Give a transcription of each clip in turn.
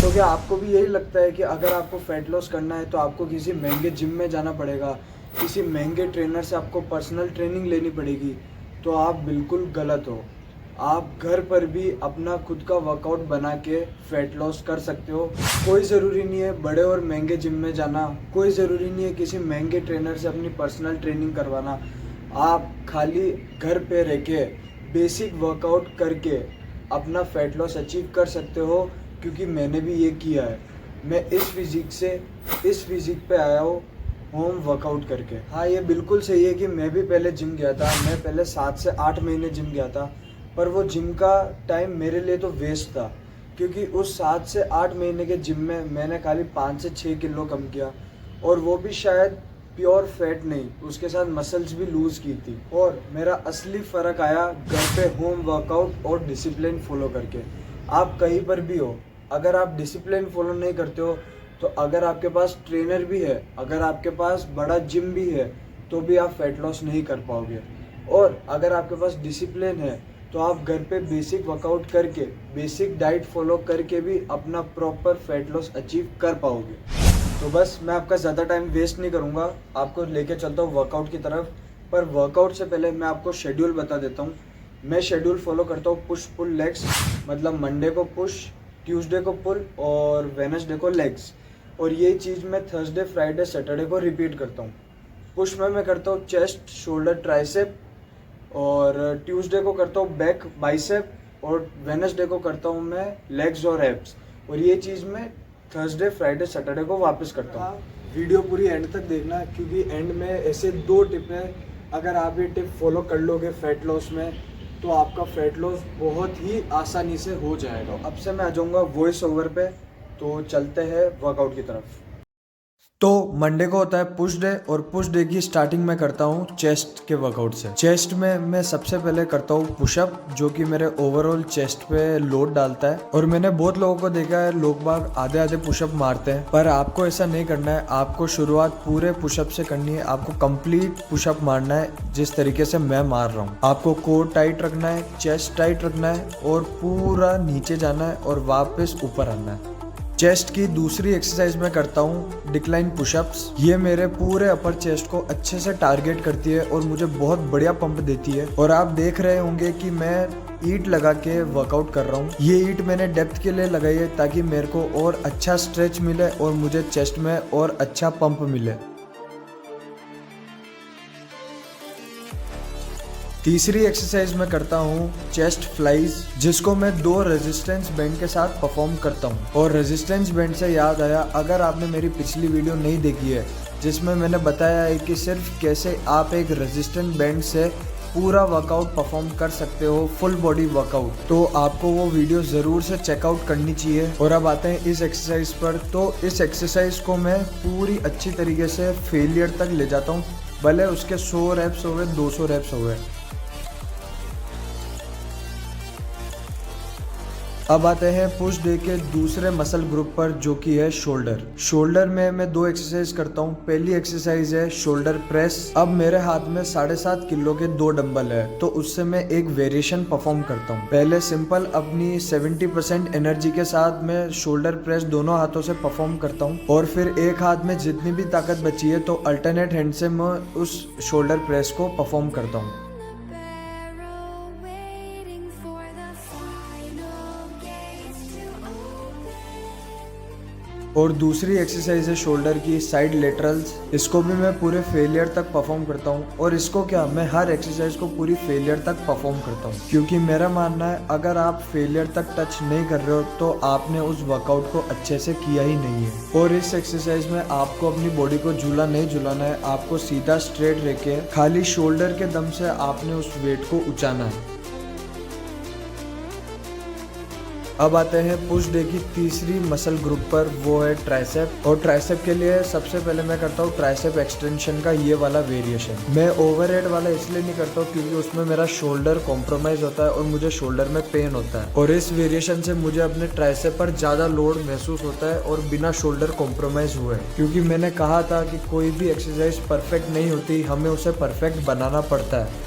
तो क्या आपको भी यही लगता है कि अगर आपको फैट लॉस करना है तो आपको किसी महंगे जिम में जाना पड़ेगा, किसी महंगे ट्रेनर से आपको पर्सनल ट्रेनिंग लेनी पड़ेगी? तो आप बिल्कुल गलत हो। आप घर पर भी अपना खुद का वर्कआउट बना के फैट लॉस कर सकते हो। कोई ज़रूरी नहीं है बड़े और महंगे जिम में जाना, कोई ज़रूरी नहीं है किसी महंगे ट्रेनर से अपनी पर्सनल ट्रेनिंग करवाना। आप खाली घर पे रह के बेसिक वर्कआउट करके अपना फैट लॉस अचीव कर सकते हो, क्योंकि मैंने भी ये किया है। मैं इस फिज़िक पे आया हूँ होम वर्कआउट करके। हाँ, ये बिल्कुल सही है कि मैं भी पहले जिम गया था। मैं पहले 7 से 8 महीने जिम गया था, पर वो जिम का टाइम मेरे लिए तो वेस्ट था, क्योंकि उस 7 से 8 महीने के जिम में मैंने खाली 5 से 6 किलो कम किया, और वो भी शायद प्योर फैट नहीं, उसके साथ मसल्स भी लूज़ की थी। और मेरा असली फ़र्क आया घर पे होम वर्कआउट और डिसिप्लिन फॉलो करके। आप कहीं पर भी हो, अगर आप डिसिप्लिन फॉलो नहीं करते हो, तो अगर आपके पास ट्रेनर भी है, अगर आपके पास बड़ा जिम भी है, तो भी आप फैट लॉस नहीं कर पाओगे। और अगर आपके पास डिसिप्लिन है, तो आप घर पे बेसिक वर्कआउट करके, बेसिक डाइट फॉलो करके भी अपना प्रॉपर फैट लॉस अचीव कर पाओगे। तो बस मैं आपका ज़्यादा टाइम वेस्ट नहीं करूँगा, आपको लेके चलता हूँ वर्कआउट की तरफ। पर वर्कआउट से पहले मैं आपको शेड्यूल बता देता हूँ। मैं शेड्यूल फॉलो करता हूँ पुश पुल लेग्स, मतलब मंडे को पुश, ट्यूसडे को पुल और वेडनेसडे को लेग्स। और ये चीज़ मैं थर्सडे, फ्राइडे, सैटरडे को रिपीट करता हूँ। पुश में मैं करता हूँ चेस्ट, शोल्डर, ट्राइसेप, और ट्यूसडे को करता हूँ बैक, बाइसेप, और वेडनेसडे को करता हूँ मैं लेग्स और एब्स। और ये चीज़ मैं थर्सडे, फ्राइडे, सैटरडे को वापस करता हूँ। वीडियो पूरी एंड तक देखना, क्योंकि एंड में ऐसे 2 टिप हैं। अगर आप ये टिप फॉलो कर लोगे फैट लॉस में, तो आपका फैट लॉस बहुत ही आसानी से हो जाएगा। अब से मैं आ जाऊँगा वॉइस ओवर पे, तो चलते हैं वर्कआउट की तरफ। तो मंडे को होता है पुश डे, और पुश डे की स्टार्टिंग में करता हूँ चेस्ट के वर्कआउट से। चेस्ट में मैं सबसे पहले करता हूँ पुशअप, जो कि मेरे ओवरऑल चेस्ट पे लोड डालता है। और मैंने बहुत लोगों को देखा है, लोग बाग आधे आधे पुशअप मारते हैं, पर आपको ऐसा नहीं करना है। आपको शुरुआत पूरे पुशअप से करनी है, आपको कंप्लीट पुशअप मारना है जिस तरीके से मैं मार रहा हूँ। आपको कोर टाइट रखना है, चेस्ट टाइट रखना है, और पूरा नीचे जाना है और वापस ऊपर आना है। चेस्ट की दूसरी एक्सरसाइज में करता हूँ डिक्लाइन पुशअप्स। ये मेरे पूरे अपर चेस्ट को अच्छे से टारगेट करती है और मुझे बहुत बढ़िया पंप देती है। और आप देख रहे होंगे कि मैं ईट लगा के वर्कआउट कर रहा हूँ। ये ईट मैंने डेप्थ के लिए लगाई है, ताकि मेरे को और अच्छा स्ट्रेच मिले और मुझे चेस्ट में और अच्छा पंप मिले। तीसरी एक्सरसाइज में करता हूँ चेस्ट फ्लाइज, जिसको मैं 2 रेजिस्टेंस बैंड के साथ परफॉर्म करता हूँ। और रेजिस्टेंस बैंड से याद आया, अगर आपने मेरी पिछली वीडियो नहीं देखी है, जिसमें मैंने बताया है कि सिर्फ कैसे आप एक रेजिस्टेंस बैंड से पूरा वर्कआउट परफॉर्म कर सकते हो, फुल बॉडी वर्कआउट, तो आपको वो वीडियो ज़रूर से चेकआउट करनी चाहिए। और अब आते हैं इस एक्सरसाइज पर। तो इस एक्सरसाइज को मैं पूरी अच्छी तरीके से फेलियर तक ले जाता हूँ, भले उसके 100 रेप्स हो गए, 200 रेप्स हो गए। अब आते हैं पुश डे के दूसरे मसल ग्रुप पर, जो कि है शोल्डर। शोल्डर में मैं 2 एक्सरसाइज करता हूँ। पहली एक्सरसाइज है शोल्डर प्रेस। अब मेरे हाथ में 7.5 किलो के 2 डंबल है, तो उससे मैं एक वेरिएशन परफॉर्म करता हूँ। पहले सिंपल अपनी 70% एनर्जी के साथ मैं शोल्डर प्रेस दोनों हाथों से परफॉर्म करता हूँ, और फिर एक हाथ में जितनी भी ताकत बची है, तो अल्टरनेट हैंड से मैं उस शोल्डर प्रेस को परफॉर्म करता हूँ। और दूसरी एक्सरसाइज है शोल्डर की साइड लेटरल्स। इसको भी मैं पूरे फेलियर तक परफॉर्म करता हूँ। और इसको क्या, मैं हर एक्सरसाइज को पूरी फेलियर तक परफॉर्म करता हूँ, क्योंकि मेरा मानना है अगर आप फेलियर तक टच नहीं कर रहे हो, तो आपने उस वर्कआउट को अच्छे से किया ही नहीं है। और इस एक्सरसाइज में आपको अपनी बॉडी को झूला नहीं झुलाना है, आपको सीधा स्ट्रेट रह के खाली शोल्डर के दम से आपने उस वेट को उचाना है। अब आते हैं पुश डे की तीसरी मसल ग्रुप पर, वो है ट्राइसेप। और ट्राइसेप के लिए सबसे पहले मैं करता हूँ ट्राइसेप एक्सटेंशन का ये वाला वेरिएशन। मैं ओवरहेड वाला इसलिए नहीं करता हूँ, क्योंकि उसमें मेरा शोल्डर कॉम्प्रोमाइज होता है और मुझे शोल्डर में पेन होता है। और इस वेरिएशन से मुझे अपने ट्राइसेप पर ज़्यादा लोड महसूस होता है, और बिना शोल्डर कॉम्प्रोमाइज हुए। क्योंकि मैंने कहा था कि कोई भी एक्सरसाइज परफेक्ट नहीं होती, हमें उसे परफेक्ट बनाना पड़ता है।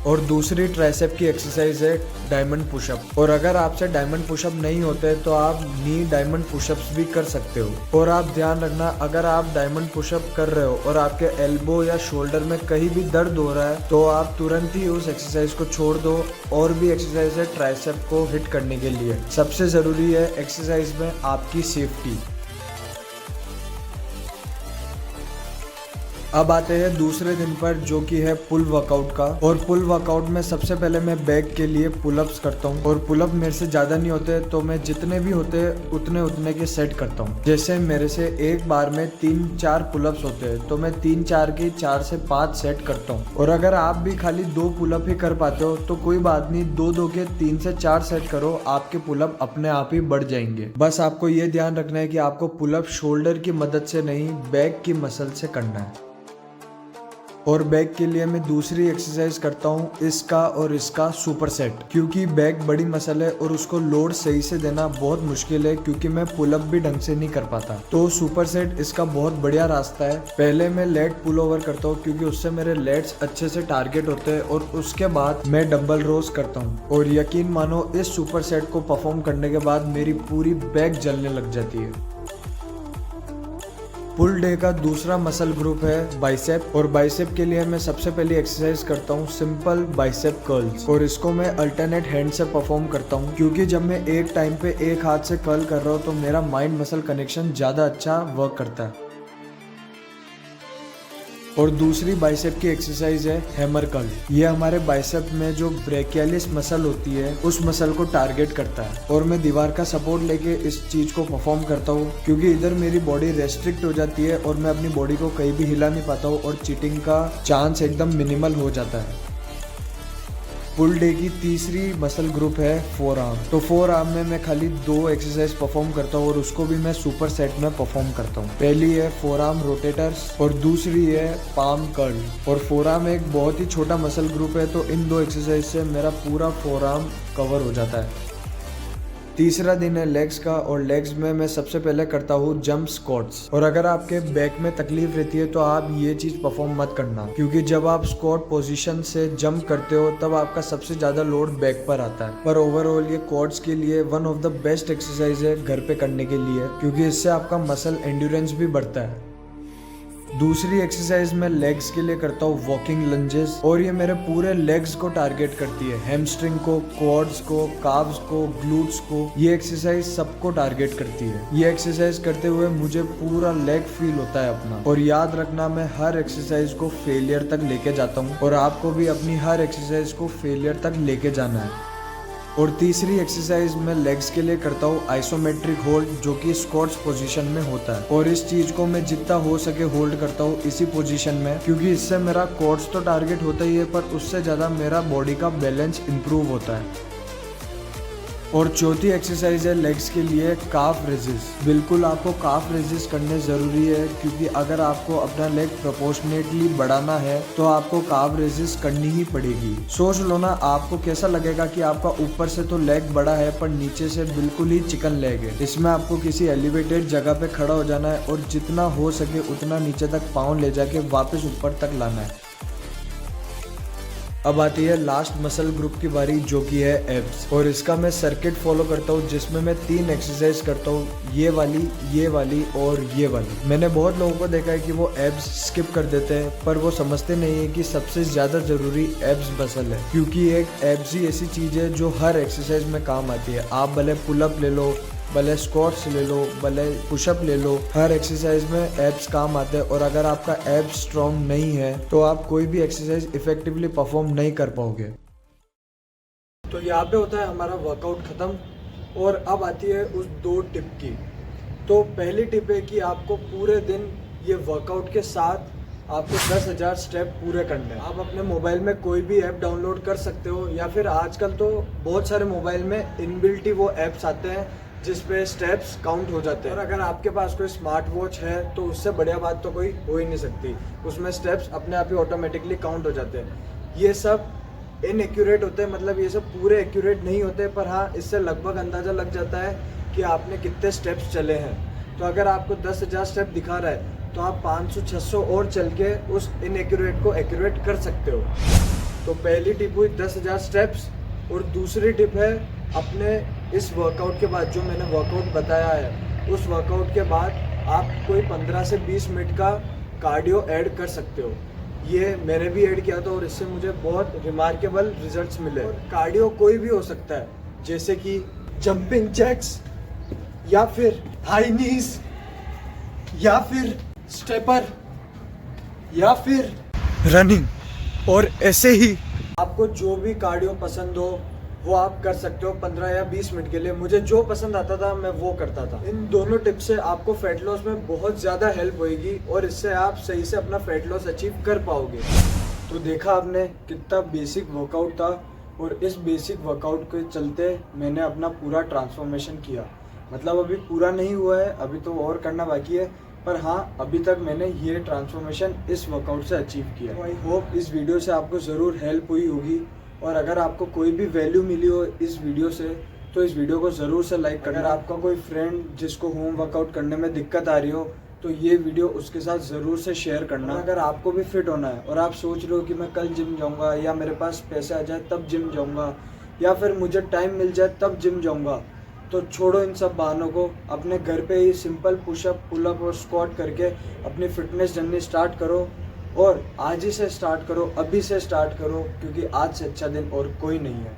और दूसरी ट्राइसेप की एक्सरसाइज है डायमंड पुशअप। और अगर आपसे डायमंड पुशअप नहीं होते तो आप नी डायमंड पुशअप्स भी कर सकते हो। और आप ध्यान रखना, अगर आप डायमंड पुशअप कर रहे हो और आपके एल्बो या शोल्डर में कहीं भी दर्द हो रहा है तो आप तुरंत ही उस एक्सरसाइज को छोड़ दो। और भी एक्सरसाइज है ट्राइसेप को हिट करने के लिए। सबसे जरूरी है एक्सरसाइज में आपकी सेफ्टी। अब आते हैं दूसरे दिन पर, जो कि है पुल वर्कआउट का। और पुल वर्कआउट में सबसे पहले मैं बैक के लिए पुलअप्स करता हूँ। और पुलअप मेरे से ज़्यादा नहीं होते तो मैं जितने भी होते उतने के सेट करता हूँ। जैसे मेरे से एक बार में 3-4 पुलअप्स होते हैं तो मैं 3-4 की 4 से 5 सेट करता हूँ। और अगर आप भी खाली 2 पुलअप ही कर पाते हो तो कोई बात नहीं, 2-2 के 3 से 4 सेट करो, आपके पुलअप अपने आप ही बढ़ जाएंगे। बस आपको ये ध्यान रखना है कि आपको पुलअप शोल्डर की मदद से नहीं, बैक की मसल से करना है। और बैक के लिए मैं दूसरी एक्सरसाइज करता हूँ इसका और इसका सुपर सेट, क्योंकि बैक बड़ी मसल है और उसको लोड सही से देना बहुत मुश्किल है, क्योंकि मैं पुलअप भी ढंग से नहीं कर पाता। तो सुपर सेट इसका बहुत बढ़िया रास्ता है। पहले मैं लेट पुल ओवर करता हूँ क्योंकि उससे मेरे लेट्स अच्छे से टारगेट होते हैं, और उसके बाद मैं डंबल रोज करता हूँ। और यकीन मानो, इस सुपर सेट को परफॉर्म करने के बाद मेरी पूरी बैक जलने लग जाती है। पुल डे का दूसरा मसल ग्रुप है बाइसेप। और बाइसेप के लिए मैं सबसे पहली एक्सरसाइज करता हूँ सिंपल बाइसेप कर्ल्स। और इसको मैं अल्टरनेट हैंड से परफॉर्म करता हूँ, क्योंकि जब मैं एक टाइम पे एक हाथ से कर्ल कर रहा हूँ तो मेरा माइंड मसल कनेक्शन ज़्यादा अच्छा वर्क करता है। और दूसरी बाइसेप की एक्सरसाइज है हैमर कर्ल। ये हमारे बाइसेप में जो ब्रेकियालिस मसल होती है उस मसल को टारगेट करता है। और मैं दीवार का सपोर्ट लेके इस चीज को परफॉर्म करता हूँ, क्योंकि इधर मेरी बॉडी रेस्ट्रिक्ट हो जाती है और मैं अपनी बॉडी को कहीं भी हिला नहीं पाता हूँ और चीटिंग का चांस एकदम मिनिमल हो जाता है। पुल डे की तीसरी मसल ग्रुप है फोर आर्म। तो फोर आर्म में मैं खाली 2 एक्सरसाइज परफॉर्म करता हूँ और उसको भी मैं सुपर सेट में परफॉर्म करता हूँ। पहली है फोर आर्म रोटेटर्स और दूसरी है पाम कर्ल। और फोर आर्म एक बहुत ही छोटा मसल ग्रुप है, तो इन 2 एक्सरसाइज से मेरा पूरा फोर आर्म कवर हो जाता है। तीसरा दिन है लेग्स का। और लेग्स में मैं सबसे पहले करता हूँ जंप स्क्वाट्स। और अगर आपके बैक में तकलीफ रहती है तो आप ये चीज परफॉर्म मत करना, क्योंकि जब आप स्क्वाट पोजीशन से जंप करते हो तब आपका सबसे ज्यादा लोड बैक पर आता है। पर ओवरऑल ये क्वाड्स के लिए one of the best exercise है घर पे करने के लिए, क्योंकि इससे आपका मसल एंड्योरेंस भी बढ़ता है। दूसरी एक्सरसाइज मैं लेग्स के लिए करता हूँ वॉकिंग लंजेस। और ये मेरे पूरे लेग्स को टारगेट करती है, हैमस्ट्रिंग को, क्वाड्स को, काव्स को, ग्लूट्स को। ये एक्सरसाइज सबको टारगेट करती है। ये एक्सरसाइज करते हुए मुझे पूरा लेग फील होता है अपना। और याद रखना, मैं हर एक्सरसाइज को फेलियर तक लेके जाता हूँ और आपको भी अपनी हर एक्सरसाइज को फेलियर तक लेके जाना है। और तीसरी एक्सरसाइज मैं लेग्स के लिए करता हूँ आइसोमेट्रिक होल्ड, जो कि स्क्वाट्स पोजीशन में होता है। और इस चीज को मैं जितना हो सके होल्ड करता हूँ इसी पोजीशन में, क्योंकि इससे मेरा क्वाड्स तो टारगेट होता ही है, पर उससे ज्यादा मेरा बॉडी का बैलेंस इंप्रूव होता है। और चौथी एक्सरसाइज है लेग्स के लिए काफ रेजिस। बिल्कुल आपको काफ रेजिस करने ज़रूरी है, क्योंकि अगर आपको अपना लेग प्रोपोर्शनेटली बढ़ाना है तो आपको काफ रेजिस करनी ही पड़ेगी। सोच लो ना, आपको कैसा लगेगा कि आपका ऊपर से तो लेग बड़ा है पर नीचे से बिल्कुल ही चिकन लेग है। इसमें आपको किसी एलिवेटेड जगह पे खड़ा हो जाना है और जितना हो सके उतना नीचे तक पाँव ले जाके वापस ऊपर तक लाना है। अब आती है लास्ट मसल ग्रुप की बारी, जो कि है एब्स। और इसका मैं सर्किट फॉलो करता हूँ, जिसमें मैं 3 एक्सरसाइज करता हूँ, ये वाली और ये वाली। मैंने बहुत लोगों को देखा है कि वो एब्स स्किप कर देते हैं, पर वो समझते नहीं है कि सबसे ज्यादा जरूरी एब्स मसल है, क्योंकि एक एब्स ही ऐसी चीज है जो हर एक्सरसाइज में काम आती है। आप भले पुलअप ले लो, भले स्क्वाट्स ले लो, भले पुशअप ले लो, हर एक्सरसाइज में एब्स काम आते हैं। और अगर आपका एब्स स्ट्रॉन्ग नहीं है तो आप कोई भी एक्सरसाइज इफेक्टिवली परफॉर्म नहीं कर पाओगे। तो यहाँ पे होता है हमारा वर्कआउट खत्म। और अब आती है उस 2 टिप की। तो पहली टिप है कि आपको पूरे दिन ये वर्कआउट के साथ आपको 10,000 स्टेप पूरे करने हैं। आप अपने मोबाइल में कोई भी ऐप डाउनलोड कर सकते हो, या फिर आजकल तो बहुत सारे मोबाइल में इनबिल्ट ही वो ऐप्स आते हैं जिसपे स्टेप्स काउंट हो जाते हैं। और अगर आपके पास कोई स्मार्ट वॉच है तो उससे बढ़िया बात तो कोई हो ही नहीं सकती, उसमें स्टेप्स अपने आप ही ऑटोमेटिकली काउंट हो जाते हैं। ये सब इनएक्यूरेट होते हैं, मतलब ये सब पूरे एक्यूरेट नहीं होते, पर हाँ इससे लगभग अंदाज़ा लग जाता है कि आपने कितने स्टेप्स चले हैं। तो अगर आपको 10,000 स्टेप दिखा रहा है तो आप 500-600 और चल के उस इनएक्यूरेट को एक्यूरेट कर सकते हो। तो पहली टिप हुई 10,000 स्टेप्स, और दूसरी टिप है अपने इस वर्कआउट के बाद, जो मैंने वर्कआउट बताया है, उस वर्कआउट के बाद आप कोई 15 से 20 मिनट का कार्डियो ऐड कर सकते हो। ये मैंने भी ऐड किया था और इससे मुझे बहुत रिमार्केबल रिजल्ट्स मिले। कार्डियो कोई भी हो सकता है, जैसे कि जंपिंग जैक्स, या फिर हाई नीज, या फिर स्टेपर, या फिर रनिंग, और ऐसे ही आपको जो भी कार्डियो पसंद हो वो आप कर सकते हो 15 या 20 मिनट के लिए। मुझे जो पसंद आता था मैं वो करता था। इन दोनों टिप्स से आपको फैट लॉस में बहुत ज़्यादा हेल्प होएगी और इससे आप सही से अपना फैट लॉस अचीव कर पाओगे। तो देखा आपने कितना बेसिक वर्कआउट था, और इस बेसिक वर्कआउट के चलते मैंने अपना पूरा ट्रांसफॉर्मेशन किया। मतलब अभी पूरा नहीं हुआ है, अभी तो और करना बाकी है, पर हाँ अभी तक मैंने ये ट्रांसफॉर्मेशन इस वर्कआउट से अचीव किया। आई होप इस वीडियो से आपको ज़रूर हेल्प हुई होगी, और अगर आपको कोई भी वैल्यू मिली हो इस वीडियो से तो इस वीडियो को ज़रूर से लाइक करना। अगर आपका कोई फ्रेंड जिसको होम वर्कआउट करने में दिक्कत आ रही हो तो ये वीडियो उसके साथ ज़रूर से शेयर करना। अगर आपको भी फिट होना है और आप सोच रहे हो कि मैं कल जिम जाऊँगा, या मेरे पास पैसे आ जाए तब जिम जाऊँगा, या फिर मुझे टाइम मिल जाए तब जिम जाऊँगा, तो छोड़ो इन सब बहानों को। अपने घर पे ही सिंपल पुशअप, पुलअप और स्क्वाट करके अपनी फिटनेस जर्नी स्टार्ट करो, और आज ही से स्टार्ट करो, अभी से स्टार्ट करो, क्योंकि आज से अच्छा दिन और कोई नहीं है।